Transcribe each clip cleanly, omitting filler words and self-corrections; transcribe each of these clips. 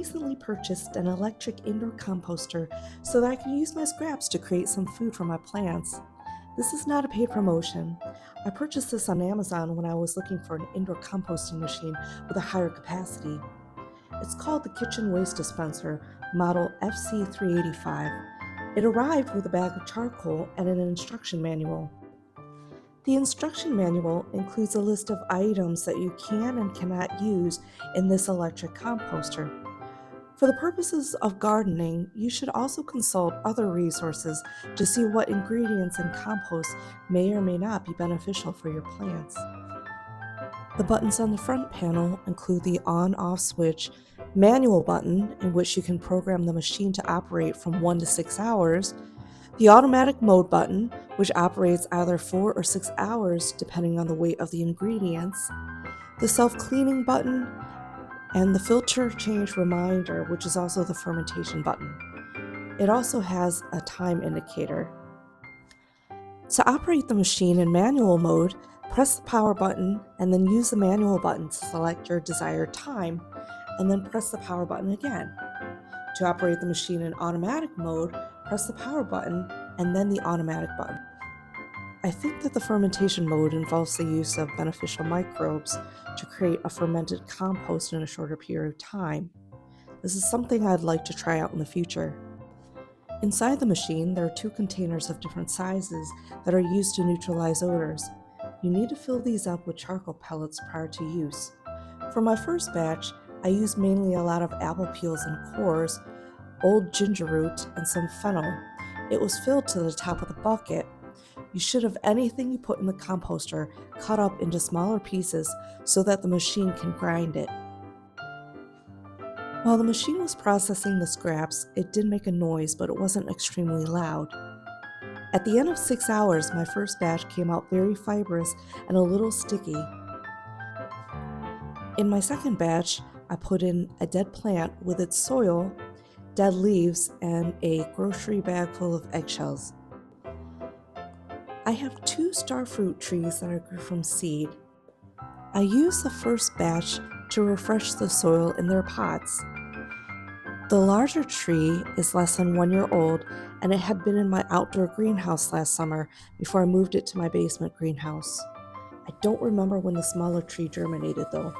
recently purchased an electric indoor composter so that I can use my scraps to create some food for my plants. This is not a paid promotion. I purchased this on Amazon when I was looking for an indoor composting machine with a higher capacity. It's called the Kitchen Waste Dispenser, model FC-385. It arrived with a bag of charcoal and an instruction manual. The instruction manual includes a list of items that you can and cannot use in this electric composter. For the purposes of gardening, you should also consult other resources to see what ingredients in compost may or may not be beneficial for your plants. The buttons on the front panel include the on-off switch, manual button in which you can program the machine to operate from 1 to 6 hours, the automatic mode button, which operates either 4 or 6 hours depending on the weight of the ingredients, the self-cleaning button, and the filter change reminder, which is also the fermentation button. It also has a time indicator. To operate the machine in manual mode, press the power button and then use the manual button to select your desired time, and then press the power button again. To operate the machine in automatic mode, press the power button and then the automatic button. I think that the fermentation mode involves the use of beneficial microbes to create a fermented compost in a shorter period of time. This is something I'd like to try out in the future. Inside the machine, there are 2 containers of different sizes that are used to neutralize odors. You need to fill these up with charcoal pellets prior to use. For my first batch, I used mainly a lot of apple peels and cores, old ginger root, and some fennel. It was filled to the top of the bucket. You should have anything you put in the composter cut up into smaller pieces so that the machine can grind it. While the machine was processing the scraps, it did make a noise, but it wasn't extremely loud. At the end of 6 hours, my first batch came out very fibrous and a little sticky. In my second batch, I put in a dead plant with its soil, dead leaves, and a grocery bag full of eggshells. I have 2 starfruit trees that I grew from seed. I used the first batch to refresh the soil in their pots. The larger tree is less than 1 year old, and it had been in my outdoor greenhouse last summer before I moved it to my basement greenhouse. I don't remember when the smaller tree germinated though.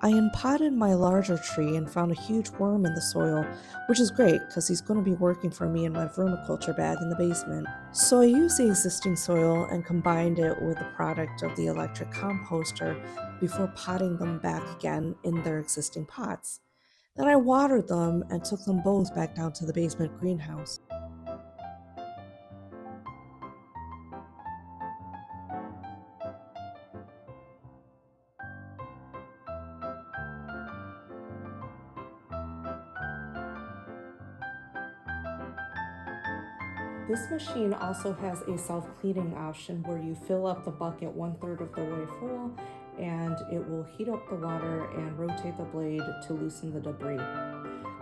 I unpotted my larger tree and found a huge worm in the soil, which is great because he's going to be working for me in my vermiculture bag in the basement. So I used the existing soil and combined it with the product of the electric composter before potting them back again in their existing pots. Then I watered them and took them both back down to the basement greenhouse. This machine also has a self-cleaning option where you fill up the bucket 1/3 of the way full, and it will heat up the water and rotate the blade to loosen the debris.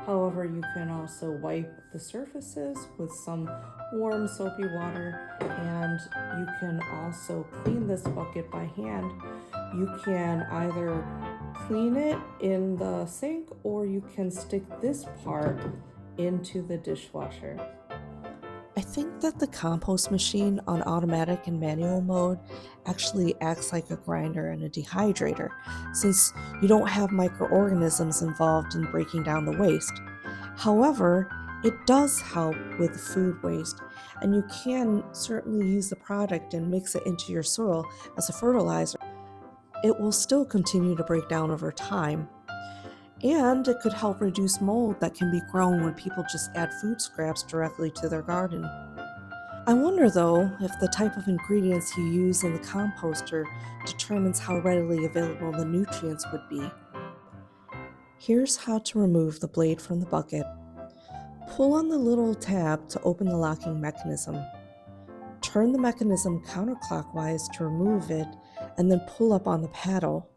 However, you can also wipe the surfaces with some warm soapy water, and you can also clean this bucket by hand. You can either clean it in the sink or you can stick this part into the dishwasher. I think that the compost machine on automatic and manual mode actually acts like a grinder and a dehydrator, since you don't have microorganisms involved in breaking down the waste. However, it does help with food waste, and you can certainly use the product and mix it into your soil as a fertilizer. It will still continue to break down over time. And it could help reduce mold that can be grown when people just add food scraps directly to their garden. I wonder though if the type of ingredients you use in the composter determines how readily available the nutrients would be. Here's how to remove the blade from the bucket. Pull on the little tab to open the locking mechanism. Turn the mechanism counterclockwise to remove it, and then pull up on the paddle.